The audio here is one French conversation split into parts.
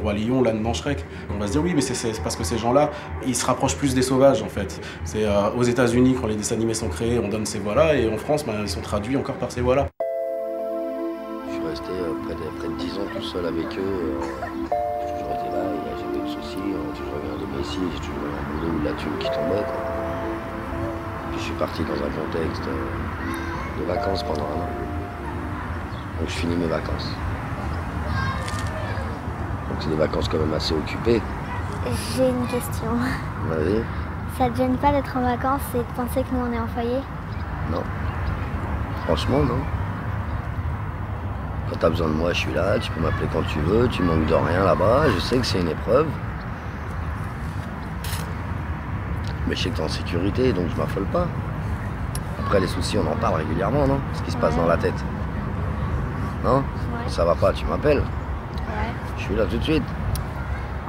Roi Lion, l'âne dans Shrek. On va se dire oui, mais c'est parce que ces gens-là, ils se rapprochent plus des sauvages en fait. C'est aux États-Unis quand les dessins animés sont créés, on donne ces voix-là, et en France, ils sont traduits encore par ces voix-là. Je suis resté près de 10 ans tout seul avec eux. J'ai toujours été là, et j'ai pas eu de soucis. On a toujours regardé Messi, j'ai toujours eu un boulot où la thune qui tombait, quoi. Puis je suis parti dans un contexte de vacances pendant un an. Donc je finis mes vacances. Donc c'est des vacances quand même assez occupées. J'ai une question. Vas-y. Ça te gêne pas d'être en vacances et de penser que nous on est en foyer? Non. Franchement, non. Quand t'as besoin de moi, je suis là, tu peux m'appeler quand tu veux, tu manques de rien là-bas, je sais que c'est une épreuve. Mais je sais que t'es en sécurité, donc je m'affole pas. Après, les soucis, on en parle régulièrement, non? Ce qui se passe dans la tête. Non? Quand ça va pas, tu m'appelles. Ouais. Je suis là tout de suite.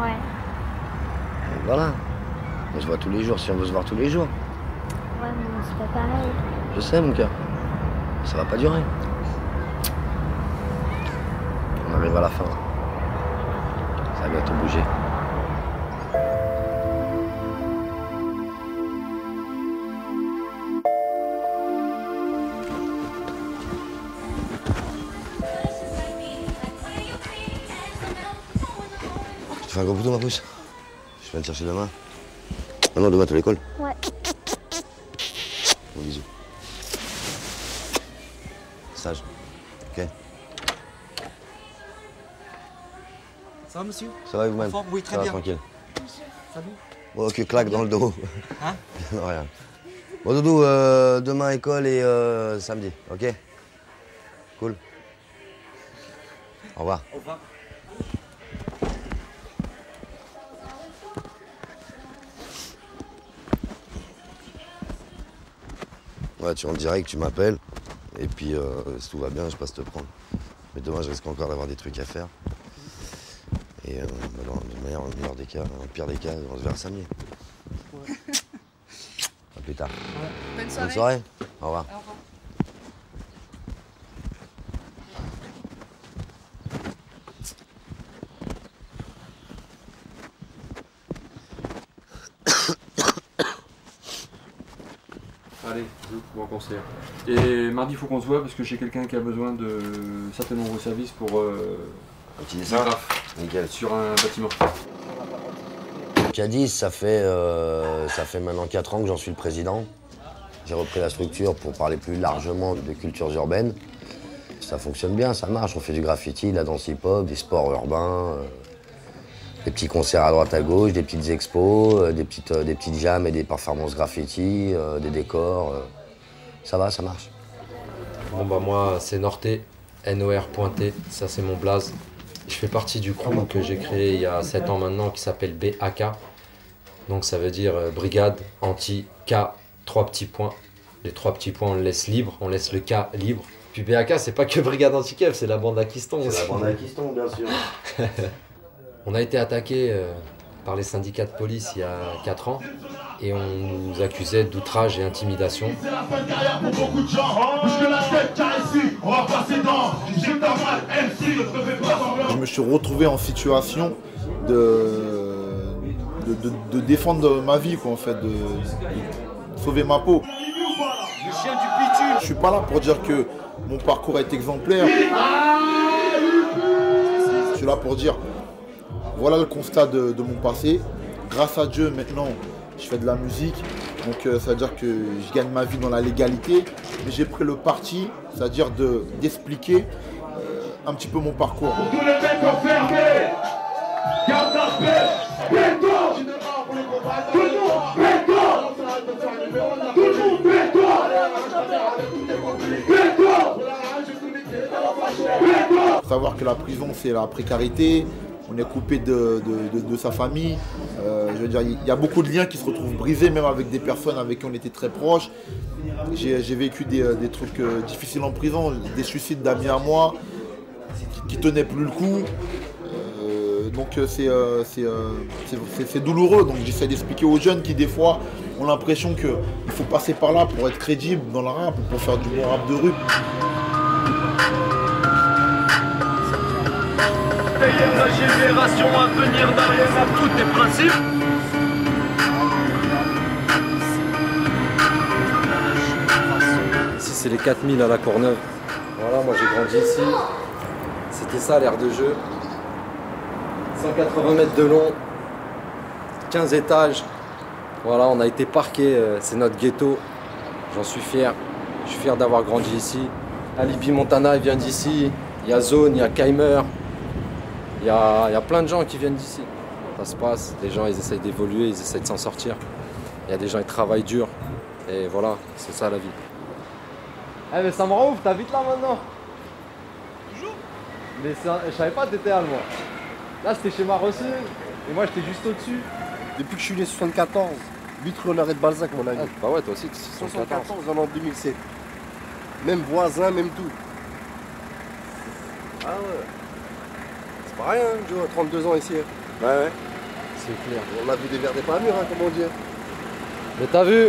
Ouais. Et voilà. On se voit tous les jours, si on veut se voir tous les jours. Ouais, mais c'est pas pareil. Je sais, mon cœur. Ça va pas durer. On arrive à la fin. Ça va bientôt bouger. Tu fais un gros bouton, ma pousse? Je viens te chercher demain. Ah non, demain, t'es à l'école? Ouais. Bon, bisous. Sage. Ok. Ça va, monsieur? Ça va, et vous-même? Oui, très ça bien. Va, tranquille. Salut. Bon, ok, claque dans le dos. Hein? Non, rien. Bon, Doudou, demain, école et samedi, ok? Cool. Au revoir. Au revoir. Ouais, tu rentres direct, tu m'appelles. Et puis, si tout va bien, je passe te prendre. Mais demain, je risque encore d'avoir des trucs à faire. Et dans le meilleur des cas, dans le pire des cas, on se verra samedi. Ouais. À plus tard. Ouais. Bonne soirée. Au revoir. Au revoir. Allez, bon concert. Et mardi, il faut qu'on se voit parce que j'ai quelqu'un qui a besoin de certainement vos services pour Un petit dessin. Nickel. sur un bâtiment. Cadiz, ça fait maintenant 4 ans que j'en suis le président. J'ai repris la structure pour parler plus largement de cultures urbaines. Ça fonctionne bien, ça marche. On fait du graffiti, de la danse hip-hop, des sports urbains, des petits concerts à droite à gauche, des petites expos, des petites jams et des performances graffiti, des décors. Ça va, ça marche. Bon bah moi c'est Norté, NOR.T, ça c'est mon blaze. Je fais partie du crew que j'ai créé il y a 7 ans maintenant qui s'appelle BAK. Donc ça veut dire Brigade Anti-K, 3 petits points. Les 3 petits points on le laisse libre, on laisse le K libre. Puis BAK c'est pas que Brigade Anti-Kev, c'est la bande à Kiston aussi. C'est la bande à Kiston bien sûr. On a été attaqué par les syndicats de police il y a 4 ans et on nous accusait d'outrage et intimidation. Je me suis retrouvé en situation de défendre ma vie, quoi, en fait, de sauver ma peau. Je suis pas là pour dire que mon parcours est exemplaire. Je suis là pour dire, voilà le constat de mon passé. Grâce à Dieu, maintenant, je fais de la musique. Donc ça veut dire que je gagne ma vie dans la légalité. Mais j'ai pris le parti, c'est-à-dire d'expliquer un petit peu mon parcours. Pour tous les mecs enfermés, garde la paix, béton, tout le monde, béton, tout le monde, béton. Savoir que la prison, c'est la précarité. On est coupé de sa famille. Je veux dire, il y a beaucoup de liens qui se retrouvent brisés, même avec des personnes avec qui on était très proches. J'ai vécu des trucs difficiles en prison, des suicides d'amis à moi qui tenaient plus le coup. Donc c'est douloureux. Donc j'essaie d'expliquer aux jeunes qui des fois ont l'impression qu'il faut passer par là pour être crédible dans le rap, pour faire du bon rap de rue. réveiller la génération à venir derrière à tous tes principes. Ici c'est les 4000 à la Courneuve. Voilà, moi j'ai grandi ici. C'était ça l'aire de jeu. 180 mètres de long, 15 étages. Voilà, on a été parqués, c'est notre ghetto. J'en suis fier. Je suis fier d'avoir grandi ici. Alibi Montana, il vient d'ici. Il y a Zone, il y a Keimer. Il y a plein de gens qui viennent d'ici. Ça se passe, les gens ils essayent d'évoluer, ils essayent de s'en sortir. Il y a des gens qui travaillent dur. Et voilà, c'est ça la vie. Eh mais ça me rend ouf, t'habites là maintenant? Toujours. Mais je savais pas que t'étais allemand. Là c'était chez Marossu, et moi j'étais juste au-dessus. Depuis que je suis né 74, 8 rue Honoré de Balzac mon ami. Bah ouais toi aussi tu es 74, en 2007. Même voisin, même tout. Ah ouais. C'est pas rien, hein, Joe, 32 ans ici. Ouais ouais. C'est clair. On a vu des verres des pas mûrs, hein, comme on dit. Mais t'as vu?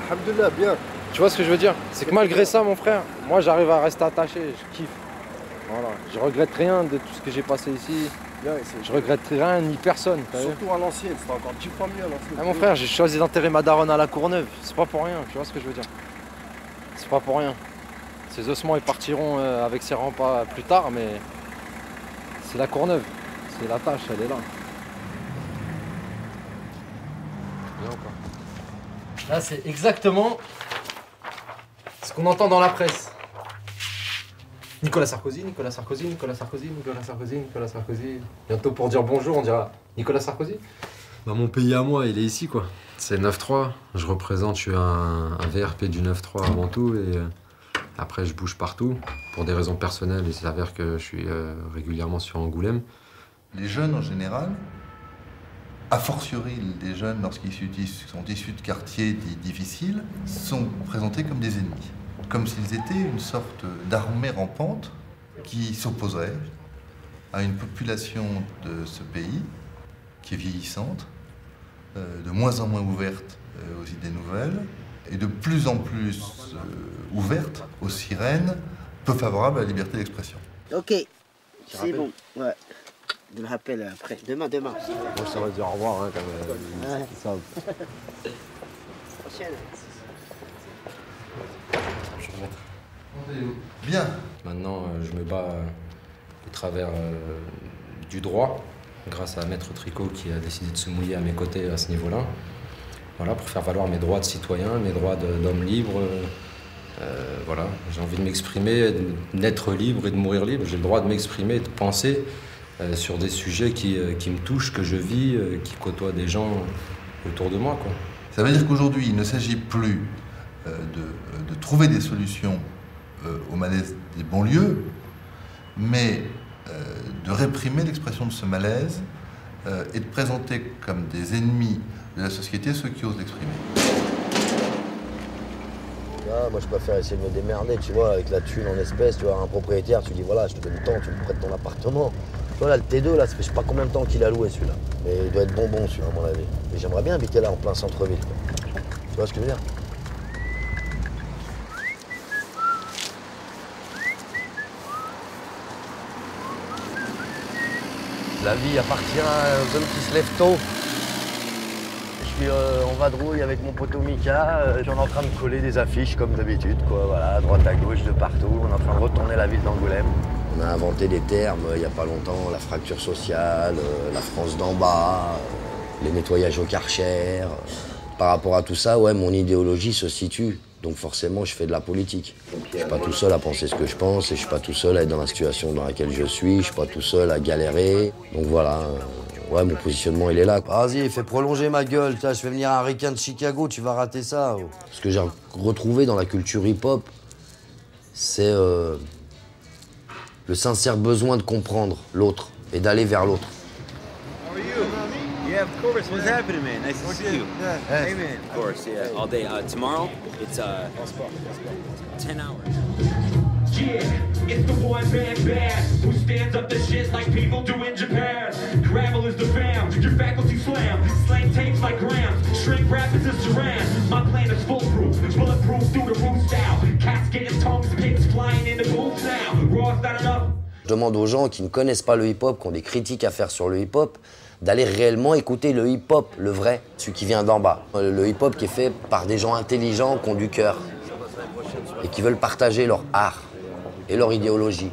Alhamdoulilah, bien. Tu vois ce que je veux dire? C'est que malgré ça, mon frère, moi j'arrive à rester attaché, je kiffe. Voilà. Je regrette rien de tout ce que j'ai passé ici. Bien, je regrette rien ni personne. Surtout à l'ancienne, c'était encore 10 fois mieux à l'ancienne. Ah, mon frère, j'ai choisi d'enterrer ma daronne à la Courneuve. C'est pas pour rien, tu vois ce que je veux dire? C'est pas pour rien. Ces ossements ils partiront avec ses remparts plus tard, mais c'est la Courneuve. C'est la tâche, elle est là. Bien, quoi. Là, c'est exactement ce qu'on entend dans la presse. Nicolas Sarkozy, Nicolas Sarkozy, Nicolas Sarkozy, Nicolas Sarkozy, Nicolas Sarkozy. Bientôt pour dire bonjour, on dira Nicolas Sarkozy. Bah, mon pays à moi, il est ici quoi. C'est 9-3. Je représente, je suis un VRP du 9-3 avant tout et après je bouge partout. Pour des raisons personnelles, il s'avère que je suis régulièrement sur Angoulême. Les jeunes en général, a fortiori les jeunes lorsqu'ils sont issus de quartiers dits difficiles, sont présentés comme des ennemis. Comme s'ils étaient une sorte d'armée rampante qui s'opposerait à une population de ce pays qui est vieillissante, de moins en moins ouverte aux idées nouvelles et de plus en plus ouverte aux sirènes, peu favorable à la liberté d'expression. Ok, c'est bon, ouais. Je me rappelle après, demain. Moi ça va dire au revoir hein, quand même. Ouais. Prochaine. Bien. Maintenant, je me bats au travers du droit, grâce à Maître Tricot qui a décidé de se mouiller à mes côtés à ce niveau-là. Voilà, pour faire valoir mes droits de citoyen, mes droits d'homme libre. Voilà, j'ai envie de m'exprimer, d'être libre et de mourir libre. J'ai le droit de m'exprimer et de penser sur des sujets qui me touchent, que je vis, qui côtoient des gens autour de moi, quoi. Ça veut dire qu'aujourd'hui, il ne s'agit plus de trouver des solutions au malaise des banlieues, mais de réprimer l'expression de ce malaise et de présenter comme des ennemis de la société ceux qui osent l'exprimer. Ah, moi je préfère essayer de me démerder, tu vois, avec la thune en espèces, tu vois, un propriétaire, tu dis voilà, je te donne le temps, tu me prêtes ton appartement. Tu vois là, le T2, là, ça fait je sais pas combien de temps qu'il a loué celui-là. Mais il doit être bonbon celui-là, à mon avis. Et j'aimerais bien habiter là, en plein centre-ville. Tu vois ce que je veux dire? La vie appartient aux hommes qui se lèvent tôt. Je suis en vadrouille avec mon poteau Mika, je suis en train de coller des affiches comme d'habitude, quoi, voilà, à droite à gauche, de partout. On est en train de retourner la ville d'Angoulême. On a inventé des termes il n'y a pas longtemps, la fracture sociale, la France d'en bas, les nettoyages au Karcher. Par rapport à tout ça, ouais, mon idéologie se situe. Donc forcément, je fais de la politique. Je suis pas tout seul à penser ce que je pense et je suis pas tout seul à être dans la situation dans laquelle je suis. Je suis pas tout seul à galérer. Donc voilà, ouais, mon positionnement, il est là. Vas-y, fais prolonger ma gueule. Je vais venir à un requin de Chicago, tu vas rater ça. Ce que j'ai retrouvé dans la culture hip-hop, c'est le sincère besoin de comprendre l'autre et d'aller vers l'autre. Yeah, of course. What's happening, man? Nice to see you. Yeah. Hey, man. Of course, yeah. All day. Tomorrow, it's 10 hours. Yeah, it's the one man band who stands up to shit like people do in Japan. Gravel is the fam, your faculty slam. Slang tapes like grams, shrink rap is a saran. My plan is foolproof, bulletproof through the roof style. Cats getting tongues, pigs flying in the booth now. Raw's not enough. Je demande aux gens qui ne connaissent pas le hip-hop, qui ont des critiques à faire sur le hip-hop, d'aller réellement écouter le hip-hop, le vrai, celui qui vient d'en bas. Le hip-hop qui est fait par des gens intelligents, qui ont du cœur et qui veulent partager leur art et leur idéologie.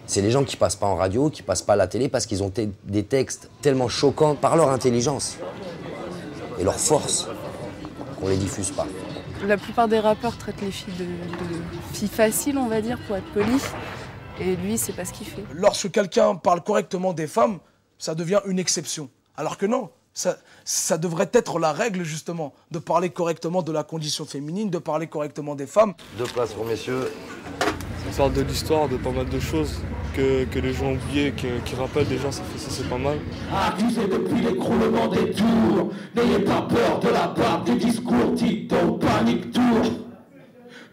C'est les gens qui passent pas en radio, qui passent pas à la télé parce qu'ils ont des textes tellement choquants par leur intelligence et leur force qu'on les diffuse pas. La plupart des rappeurs traitent les filles de filles faciles, on va dire, pour être poli. Et lui, c'est pas ce qu'il fait. Lorsque quelqu'un parle correctement des femmes, ça devient une exception. Alors que non, ça devrait être la règle, justement, de parler correctement de la condition féminine, de parler correctement des femmes. 2 places pour messieurs. Ça parle de l'histoire, de pas mal de choses que les gens ont oubliées, qui rappellent déjà, ça c'est pas mal. Accusé depuis l'écroulement des tours, n'ayez pas peur de la part des discours. Tito panique tour,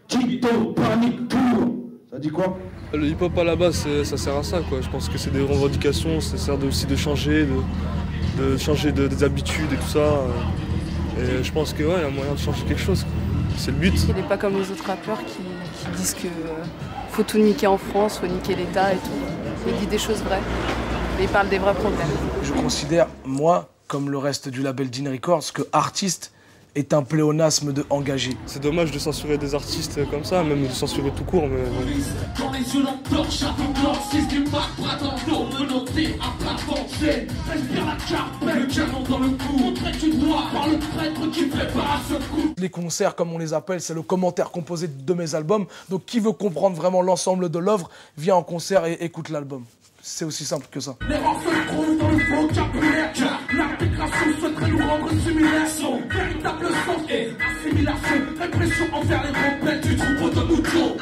Tito panique tour. Ça dit quoi? Le hip-hop à la base, ça sert à ça, quoi. Je pense que c'est des revendications, ça sert aussi de changer, de changer des habitudes et tout ça. Et je pense que ouais, y a moyen de changer quelque chose. C'est le but. Il n'est pas comme les autres rappeurs qui disent que faut tout niquer en France, faut niquer l'État et tout. Il dit des choses vraies, mais il parle des vrais problèmes. Je considère, moi, comme le reste du label Dean Records, que artiste est un pléonasme de engagé. C'est dommage de censurer des artistes comme ça, même de censurer tout court, mais bon. Quand les yeux l'entorchent, château blanc, c'est du marque, bras dans le dos, menotté, à plat avancé. Respire la carpette, le canon dans le cou, montré du doigt par le prêtre qui prépare ce coup. Les concerts, comme on les appelle, c'est le commentaire composé de mes albums. Donc qui veut comprendre vraiment l'ensemble de l'œuvre, vient en concert et écoute l'album. C'est aussi simple que ça. L'erreur se trouve dans le vocabulaire, car l'intégration souhaiterait nous rendre similaires. Son véritable sens est assimilation, répression envers les rebelles du troupeau de moutons.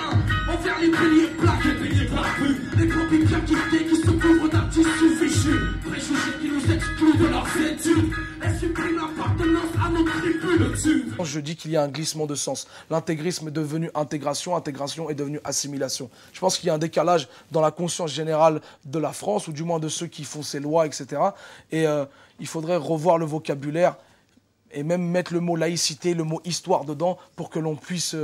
Envers les piliers plaqués, piliers barbues, les copines quittés qui se couvrent d'un tissu fichu. Préjugés qui nous excluent de leurs études et suppriment l'appartenance à notre tribu dessus. Je dis qu'il y a un glissement de sens. L'intégrisme est devenu intégration, intégration est devenu assimilation. Je pense qu'il y a un décalage dans la conscience générale de la France, ou du moins de ceux qui font ces lois, etc. Et il faudrait revoir le vocabulaire et même mettre le mot laïcité, le mot histoire dedans pour que l'on puisse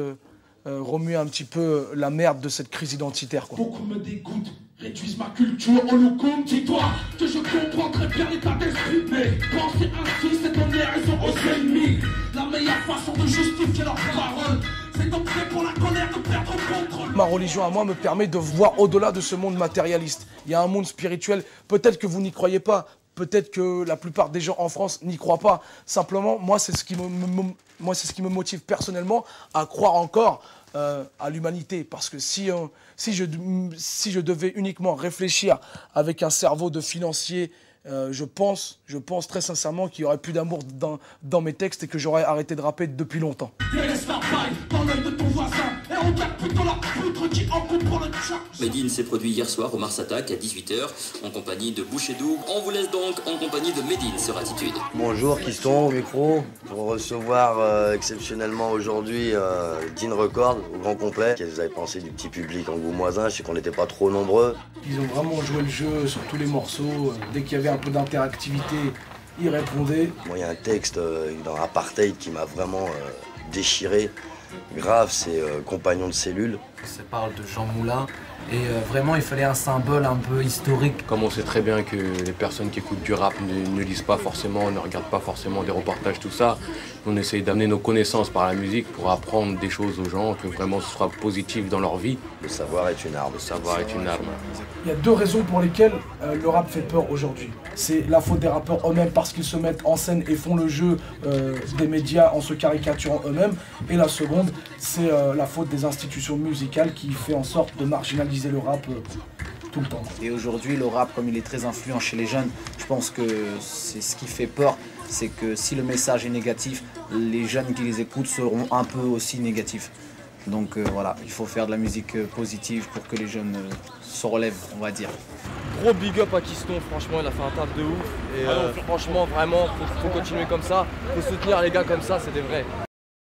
remuer un petit peu la merde de cette crise identitaire, quoi. Beaucoup me dégoûtent, réduisent ma culture au loukoum. Dis-toi que je comprends très bien l'état d'esprit, mais penser ainsi, c'est donner raison aux ennemis. La meilleure façon de justifier leurs paroles, c'est d'opter pour la colère, de perdre le contrôle. Ma religion à moi me permet de voir au-delà de ce monde matérialiste. Il y a un monde spirituel, peut-être que vous n'y croyez pas, peut-être que la plupart des gens en France n'y croient pas. Simplement, moi, c'est ce qui me motive personnellement à croire encore à l'humanité. Parce que si je devais uniquement réfléchir avec un cerveau de financier, je pense très sincèrement qu'il y aurait plus d'amour dans mes textes et que j'aurais arrêté de rapper depuis longtemps. Délaisse la paille dans l'œil de ton voisin et regarde plutôt la poutre qui en comprend le chat. Medine s'est produit hier soir au Mars Attack à 18h en compagnie de Bouchedou. On vous laisse donc en compagnie de Medine sur Attitude. Bonjour Kiston au micro pour recevoir exceptionnellement aujourd'hui Dean Records au grand complet. Qu'est-ce que vous avez pensé du petit public angoumoisin? Je sais qu'on n'était pas trop nombreux. Ils ont vraiment joué le jeu sur tous les morceaux. Dès qu'il y avait un peu d'interactivité, ils répondaient. Moi, il y a un texte dans Apartheid qui m'a vraiment déchiré. Grave, c'est Compagnon de cellule. Ça parle de Jean Moulin et vraiment il fallait un symbole un peu historique. Comme on sait très bien que les personnes qui écoutent du rap ne lisent pas forcément, ne regardent pas forcément des reportages, tout ça, on essaye d'amener nos connaissances par la musique pour apprendre des choses aux gens, que vraiment ce soit positif dans leur vie. Le savoir est une arme. Le savoir est une arme. Il y a 2 raisons pour lesquelles le rap fait peur aujourd'hui. C'est la faute des rappeurs eux-mêmes parce qu'ils se mettent en scène et font le jeu des médias en se caricaturant eux-mêmes. Et la seconde, c'est la faute des institutions musicales qui fait en sorte de marginaliser le rap tout le temps. Et aujourd'hui, le rap, comme il est très influent chez les jeunes, je pense que c'est ce qui fait peur. C'est que si le message est négatif, les jeunes qui les écoutent seront un peu aussi négatifs. Donc voilà, il faut faire de la musique positive pour que les jeunes se relèvent, on va dire. Gros big up à Kiston, franchement il a fait un taf de ouf. Et franchement vraiment, faut continuer comme ça. Faut soutenir les gars comme ça, c'est des vrais.